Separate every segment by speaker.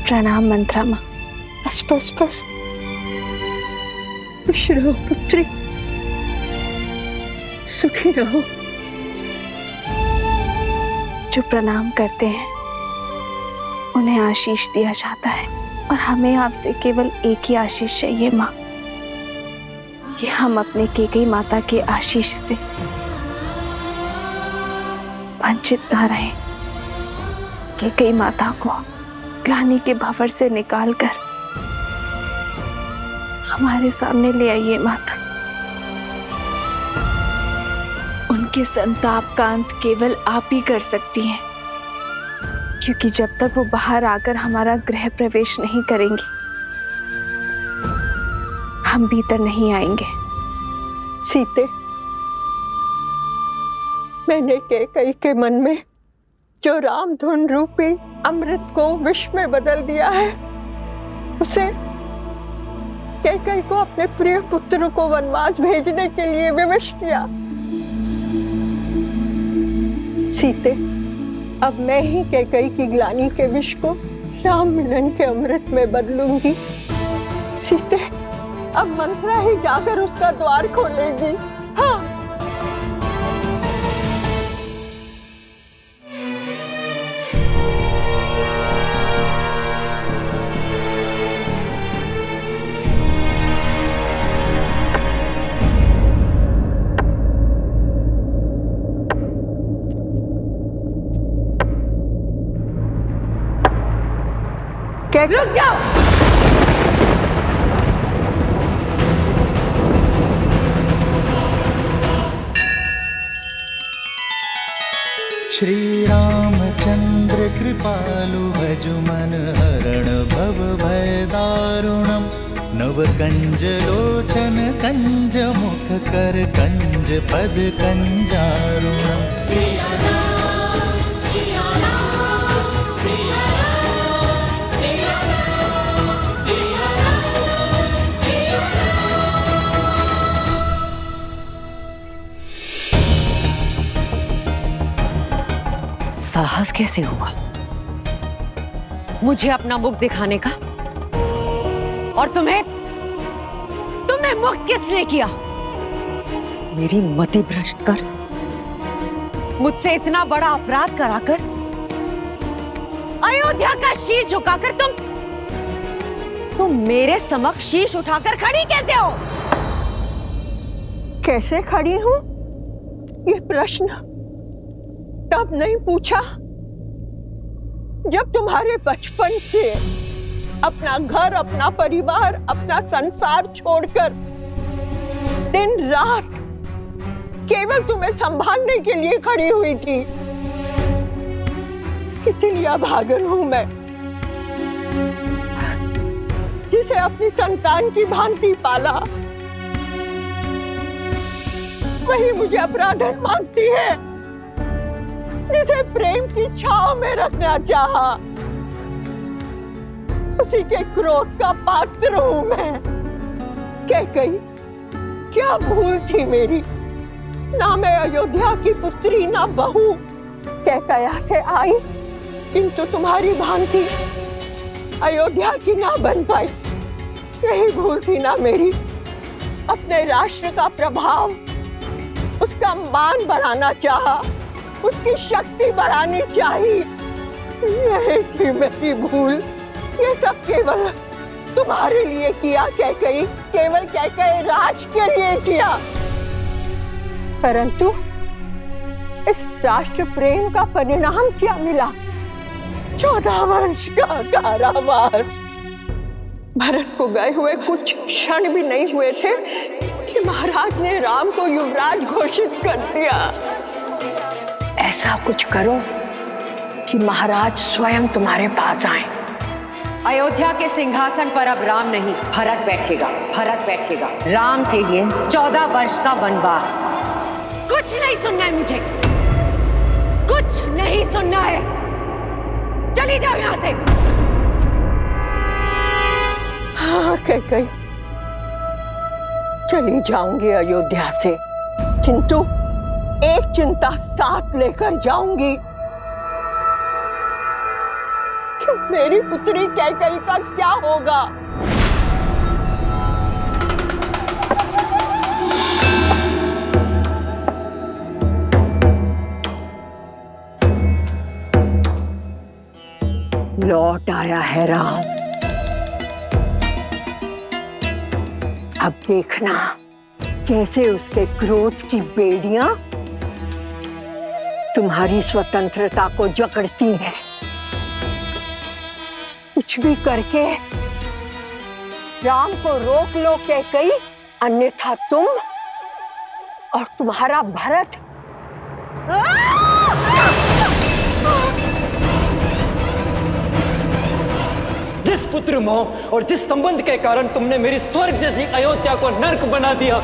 Speaker 1: प्रणाम मंत्रा माँ। बस बस बस, खुश रहो पुत्री, सुखी रहो। जो प्रणाम करते हैं उन्हें आशीष दिया जाता है, और हमें आपसे केवल एक ही आशीष चाहिए माँ, कि हम अपने केकई माता के आशीष से वंचित न रहे। केकई माता को ग्लानि के भंवर से निकालकर हमारे सामने ले आइए माता। उनके संताप का अंत केवल आप ही कर सकती हैं, क्योंकि जब तक वो बाहर आकर हमारा गृह प्रवेश नहीं करेंगी, हम भीतर नहीं आएंगे।
Speaker 2: सीते, मैंने केकई के मन में जो रामधुन रूपी अमृत को विष में बदल दिया है, उसे केकई को अपने प्रिय पुत्र को वनवास भेजने के लिए विवश किया। सीते, अब मैं ही केकई की ग्लानि के विष को राम मिलन के अमृत में बदलूंगी। सीते, अब मंत्रा ही जाकर उसका द्वार खोलेगी। हाँ।
Speaker 3: रुक जाओ।
Speaker 4: श्री रामचंद्र कृपालु भजु मन हरण भव भय दारुणम। नव कंज लोचन कंज मुख कर कंज पद कंजारुणम।
Speaker 3: साहस कैसे हुआ मुझे अपना मुख दिखाने का? और तुम्हें मुक्त किसने किया? मेरी मति भ्रष्ट कर, मुझसे इतना बड़ा अपराध कराकर, अयोध्या का शीश झुकाकर तुम मेरे समक्ष शीश उठाकर खड़ी कैसे हो?
Speaker 2: कैसे खड़ी हूं? ये प्रश्न तब नहीं पूछा जब तुम्हारे बचपन से अपना घर, अपना परिवार, अपना संसार छोड़कर दिन रात केवल तुम्हें संभालने के लिए खड़ी हुई थी। कितनी अभागन हूं मैं, जिसे अपनी संतान की भांति पाला, वही मुझे अपराधन मांगती है, जिसे प्रेम की छांव में रखना चाहा, उसी के क्रोध का पात्र हूं मैं। केकई, क्या भूल थी मेरी? ना मैं अयोध्या की पुत्री, ना बहू। केकया से आई, किंतु तुम्हारी भांति अयोध्या की ना बन पाई। यही भूल थी ना मेरी? अपने राष्ट्र का प्रभाव, उसका मान बढ़ाना चाहा, उसकी शक्ति बढ़ानी चाहिए। यही थी मेरी भूल। ये सब केवल तुम्हारे लिए किया केकई, केवल केकई राज के लिए किया। परंतु इस राष्ट्र प्रेम का परिणाम क्या मिला? 14 वर्ष का कारावास। भरत को गए हुए कुछ क्षण भी नहीं हुए थे कि महाराज ने राम को युवराज घोषित कर दिया।
Speaker 5: ऐसा कुछ करो कि महाराज स्वयं तुम्हारे पास आए।
Speaker 6: अयोध्या के सिंहासन पर अब राम नहीं, भरत बैठेगा। भरत बैठेगा। राम के लिए 14 वर्ष का वनवास।
Speaker 3: कुछ नहीं सुनना है मुझे, कुछ नहीं सुनना है। चली जाओ यहां से।
Speaker 2: हाँ केकई, चली जाऊंगी अयोध्या से, किंतु एक चिंता साथ लेकर जाऊंगी कि मेरी पुत्री कैकई का क्या होगा?
Speaker 5: लौट आया है राम। अब देखना कैसे उसके क्रोध की बेड़ियां तुम्हारी स्वतंत्रता को जकड़ती हैं। कुछ भी करके राम को रोक लो कैकई, अन्यथा तुम और तुम्हारा भरत
Speaker 7: जिस पुत्र मोह और जिस संबंध के कारण तुमने मेरी स्वर्ग जैसी अयोध्या को नर्क बना दिया,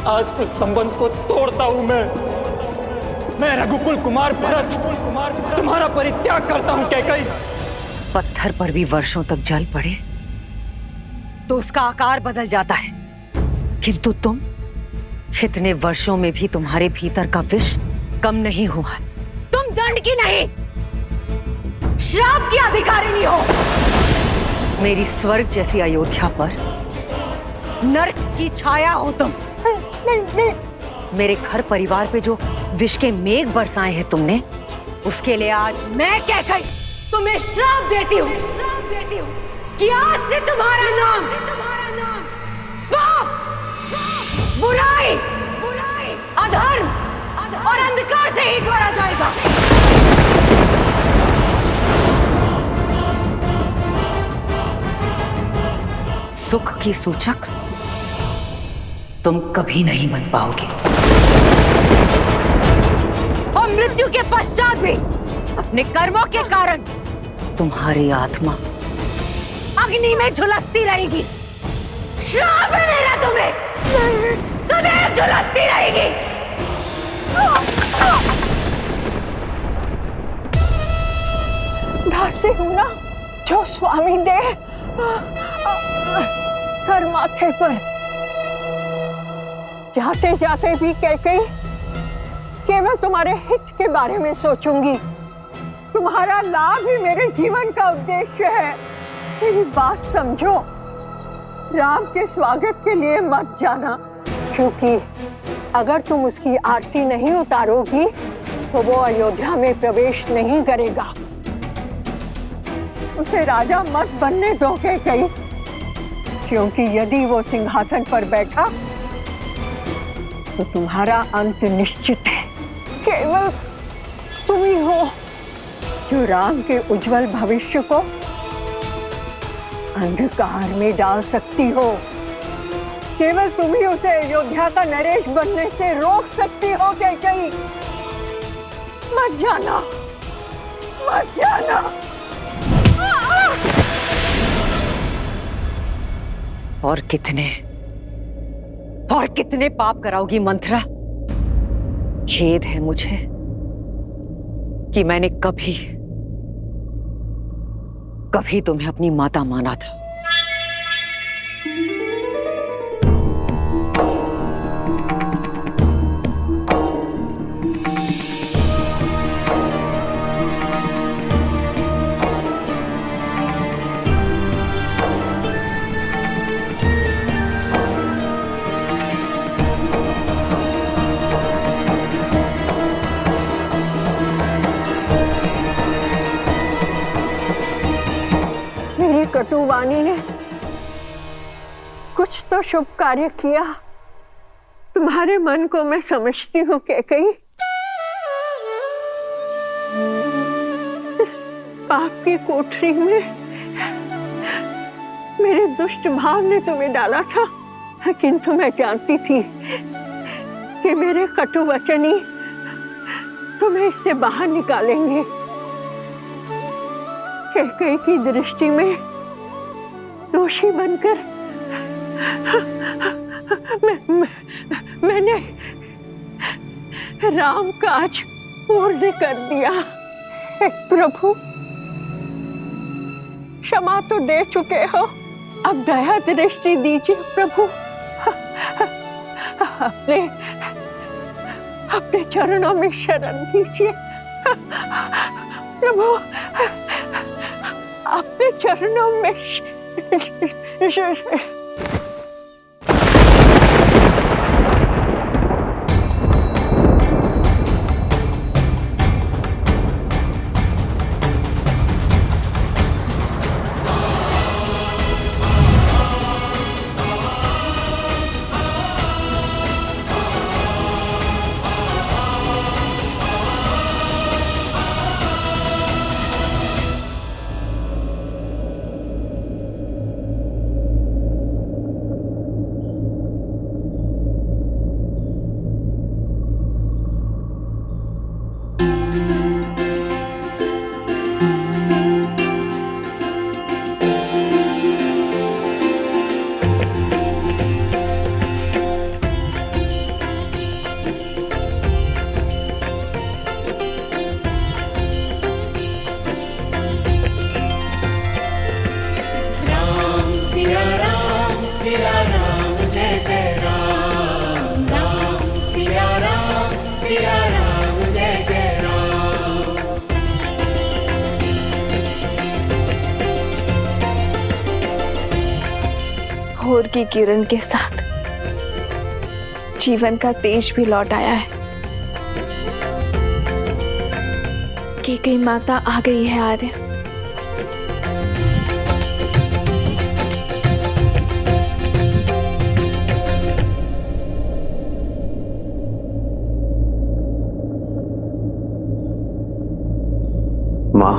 Speaker 7: आज उस संबंध को तोड़ता हूं मैं रघुकुल कुमार भरत तुम्हारा परित्याग करता हूं कैकई।
Speaker 6: पत्थर पर भी वर्षों तक जल पड़े तो उसका आकार बदल जाता है, किंतु तुम इतने वर्षों में भी तुम्हारे भीतर का विष कम नहीं हुआ।
Speaker 5: तुम दंड की नहीं, श्राप की अधिकारिणी हो।
Speaker 6: मेरी स्वर्ग जैसी अयोध्या पर नर्क की छाया हो तुम।
Speaker 5: नहीं।
Speaker 6: मेरे घर परिवार पे जो विष के मेघ बरसाए हैं तुमने, उसके लिए आज
Speaker 5: मैं कैकई तुम्हें श्राप देती हूँ कि आज से तुम्हारा नाम पाप, बुराई, अधर्म और अंधकार से ही जोड़ा जाएगा।
Speaker 6: सुख की सूचक तुम कभी नहीं बन पाओगे
Speaker 5: और मृत्यु के पश्चात भी अपने कर्मों के कारण
Speaker 6: तुम्हारी आत्मा
Speaker 5: अग्नि में झुलसती रहेगी। श्राप है मेरा तुम्हें, सदैव झुलसती रहेगी। दासी हूं ना, जो स्वामी दे सर माथे पर। जाते जाते भी कैकई केवल तुम्हारे हित के बारे में सोचूंगी। तुम्हारा लाभ ही मेरे जीवन का उद्देश्य है। मेरी बात समझो, राम के स्वागत के लिए मत जाना, क्योंकि अगर तुम उसकी आरती नहीं उतारोगी तो वो अयोध्या में प्रवेश नहीं करेगा। उसे राजा मत बनने दो कैकई, क्योंकि यदि वो सिंहासन पर बैठा तो तुम्हारा अंत निश्चित है। केवल तुम ही हो जो राम के उज्जवल भविष्य को अंधकार में डाल सकती हो। केवल तुम ही उसे अयोध्या का नरेश बनने से रोक सकती हो कैकई। मत जाना, मत जाना।
Speaker 6: और कितने पाप कराओगी मंथरा? खेद है मुझे कि मैंने कभी तुम्हें अपनी माता माना था।
Speaker 5: कटुवाणी ने कुछ तो शुभ कार्य किया। तुम्हारे मन को मैं समझती हूँ कैकई। इस पाप की कोठरी में मेरे दुष्ट भाव ने तुम्हें डाला था, किंतु मैं जानती थी कि मेरे कटु वचन ही तुम्हें इससे बाहर निकालेंगे। कैकई की दृष्टि में दोषी बनकर मैंने राम काज पूर्ण कर दिया। हे प्रभु, क्षमा तो दे चुके हो, अब दया दृष्टि दीजिए प्रभु। अपने चरणों में शरण दीजिए। प्रभु, अपने चरणों में
Speaker 1: भोर की किरण के साथ जीवन का तेज भी लौट आया है। कैकेयी माता आ गई है आर्य।
Speaker 8: माँ,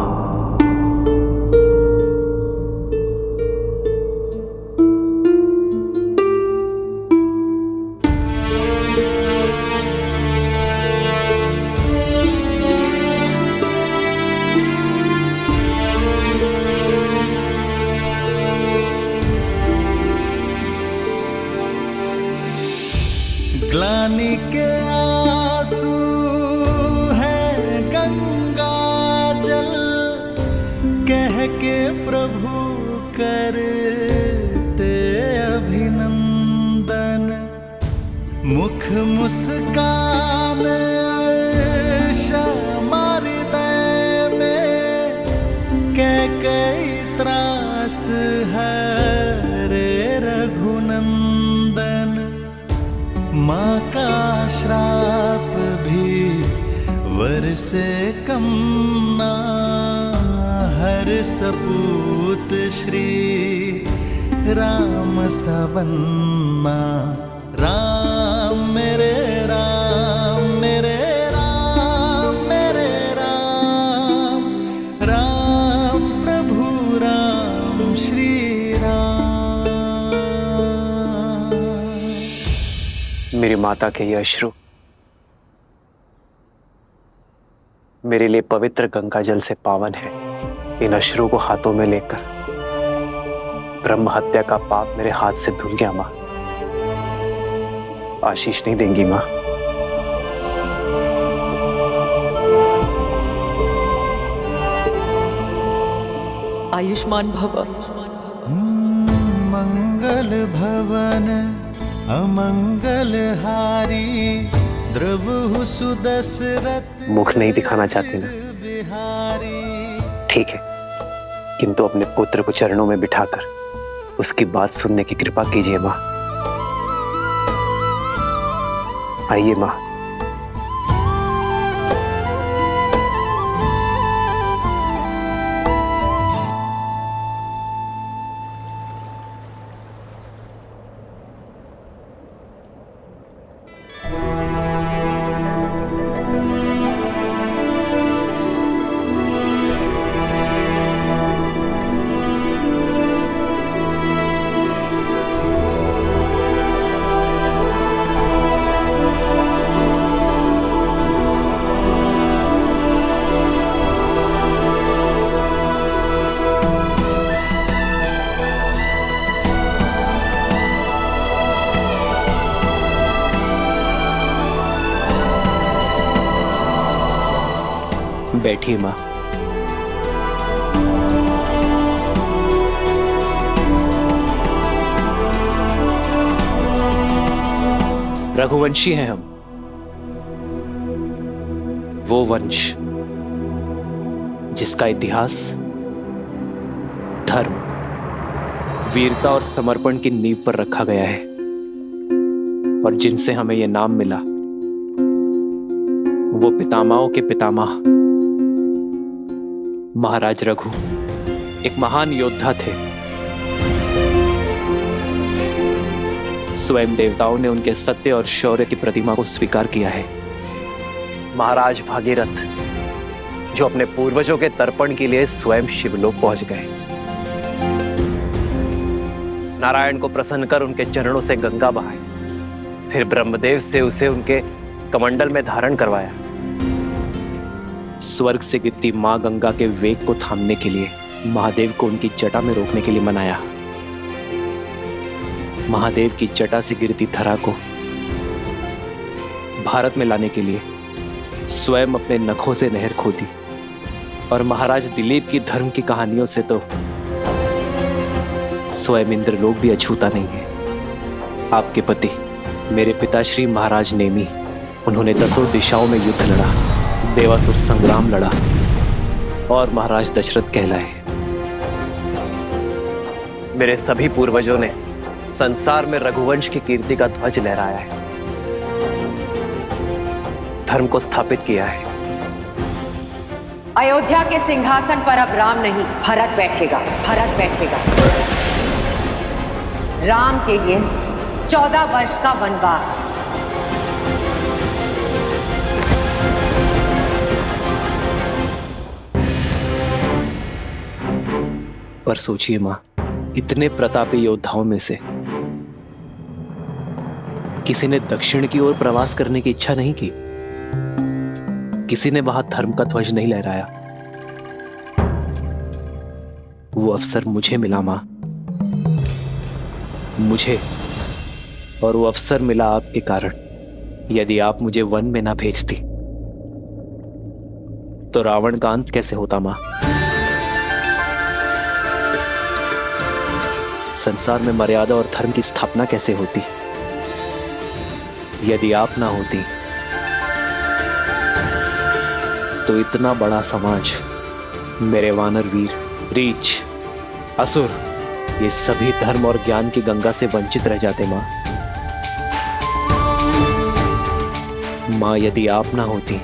Speaker 4: ग्लानि के आंसू है गंगा जल, कह के प्रभु करते अभिनंदन। मुख मुस्कान अर्श हृदय में, कैकेयी त्रास हरे रघुनंदन। माँ का श्राप भी वर से कम ना, हर सपूत श्री राम सबन्ना। राम मेरे राम, मेरे राम, मेरे राम, राम प्रभु राम श्री राम।
Speaker 8: मेरी माता के ये अश्रु मेरे लिए पवित्र गंगा जल से पावन है। इन अश्रु को हाथों में लेकर ब्रह्म हत्या का पाप मेरे हाथ से धुल गया। माँ, आशीष नहीं देंगी माँ?
Speaker 6: आयुष्मान भव।
Speaker 4: मंगल भवन अमंगल हारी, द्रवहु सुदशरथ।
Speaker 8: मुख नहीं दिखाना चाहती ना? ठीक है, किंतु अपने पुत्र को चरणों में बिठाकर उसकी बात सुनने की कृपा कीजिए माँ। आइए माँ। बैठिए माँ। रघुवंशी हैं हम, वो वंश जिसका इतिहास धर्म, वीरता और समर्पण की नींव पर रखा गया है, और जिनसे हमें यह नाम मिला वो पितामहों के पितामह महाराज रघु एक महान योद्धा थे। स्वयं देवताओं ने उनके सत्य और शौर्य की प्रतिमा को स्वीकार किया है। महाराज भागीरथ जो अपने पूर्वजों के तर्पण के लिए स्वयं शिवलोक पहुंच गए, नारायण को प्रसन्न कर उनके चरणों से गंगा बहाई, फिर ब्रह्मदेव से उसे उनके कमंडल में धारण करवाया। स्वर्ग से गिरती मां गंगा के वेग को थामने के लिए महादेव को उनकी जटा में रोकने के लिए मनाया। महादेव की जटा से गिरती धरा को भारत में लाने के लिए स्वयं अपने नखों से नहर खोदी, और महाराज दिलीप की धर्म की कहानियों से तो स्वयं इंद्रलोक भी अछूता नहीं है। आपके पति मेरे पिताश्री महाराज नेमी, उन्होंने 10 दिशाओं में युद्ध लड़ा, देवासुर संग्राम लड़ा और महाराज दशरथ कहलाए। मेरे सभी पूर्वजों ने संसार में रघुवंश की कीर्ति का ध्वज लहराया है, धर्म को स्थापित किया है।
Speaker 6: अयोध्या के सिंहासन पर अब राम नहीं, भरत बैठेगा। भरत बैठेगा। राम के लिए 14 वर्ष का वनवास।
Speaker 8: पर सोचिए मां, इतने प्रतापी योद्धाओं में से किसी ने दक्षिण की ओर प्रवास करने की इच्छा नहीं की, किसी ने वहां धर्म का ध्वज नहीं लहराया। वो अवसर मुझे मिला मां, मुझे, और वो अवसर मिला आपके कारण। यदि आप मुझे वन में ना भेजती तो रावण का अंत कैसे होता मां? संसार में मर्यादा और धर्म की स्थापना कैसे होती? यदि आप ना होती तो इतना बड़ा समाज, मेरे वानर वीर, रीछ, असुर, ये सभी धर्म और ज्ञान की गंगा से वंचित रह जाते मां। मां, यदि आप ना होती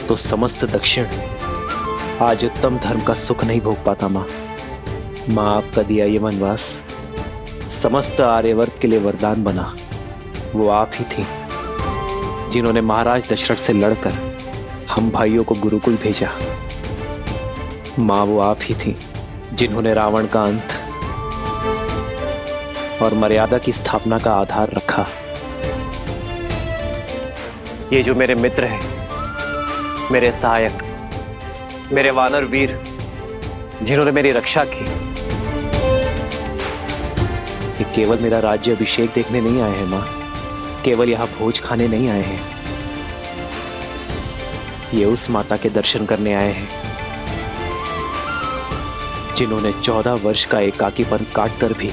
Speaker 8: तो समस्त दक्षिण आज उत्तम धर्म का सुख नहीं भोग पाता मां। मां, आपका दिया ये वनवास समस्त आर्यवर्त के लिए वरदान बना। वो आप ही थी जिन्होंने महाराज दशरथ से लड़कर हम भाइयों को गुरुकुल भेजा। मां, वो आप ही थी जिन्होंने रावण का अंत और मर्यादा की स्थापना का आधार रखा। ये जो मेरे मित्र हैं, मेरे सहायक, मेरे वानर वीर, जिन्होंने मेरी रक्षा की, ये केवल मेरा राज्य अभिषेक देखने नहीं आए हैं मां, केवल यहां भोज खाने नहीं आए हैं। ये उस माता के दर्शन करने आए हैं जिन्होंने 14 वर्ष का एकाकीपन काटकर भी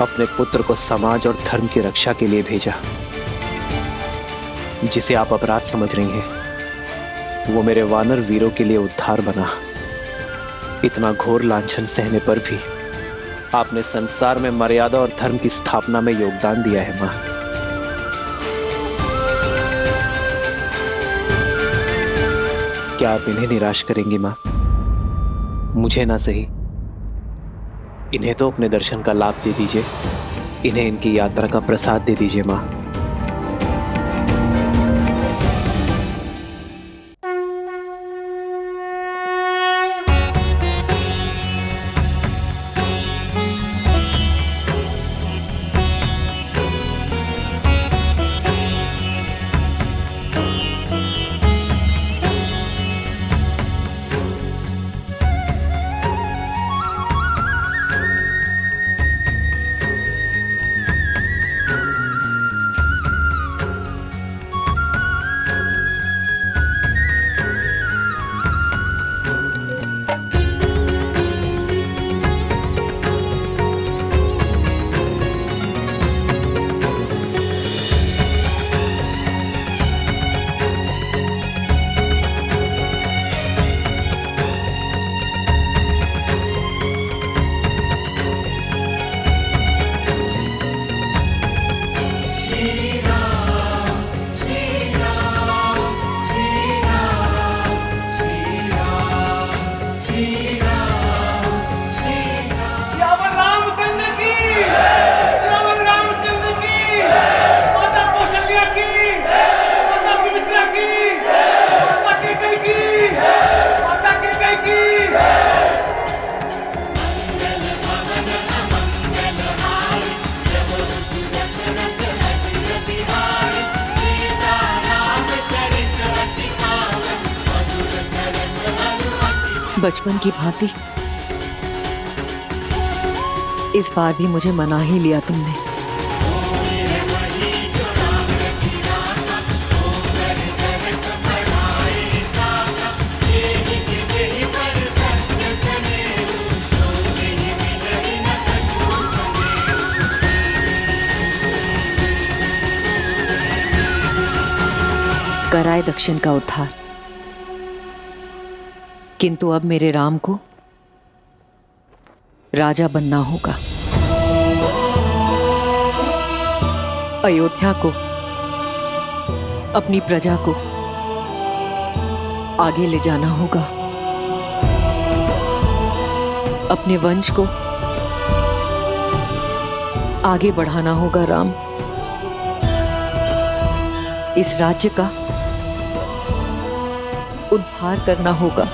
Speaker 8: अपने पुत्र को समाज और धर्म की रक्षा के लिए भेजा। जिसे आप अपराध समझ रही हैं, वो मेरे वानर वीरों के लिए उद्धार बना। इतना घोर लांछन सहने पर भी आपने संसार में मर्यादा और धर्म की स्थापना में योगदान दिया है मां। क्या आप इन्हें निराश करेंगी मां? मुझे ना सही, इन्हें तो अपने दर्शन का लाभ दे दीजिए, इन्हें इनकी यात्रा का प्रसाद दे दीजिए मां।
Speaker 6: बचपन की भांति इस बार भी मुझे मना ही लिया तुमने। कराए दक्षिण का उद्धार, किंतु अब मेरे राम को राजा बनना होगा। अयोध्या को, अपनी प्रजा को आगे ले जाना होगा। अपने वंश को आगे बढ़ाना होगा राम। इस राज्य का उद्धार करना होगा।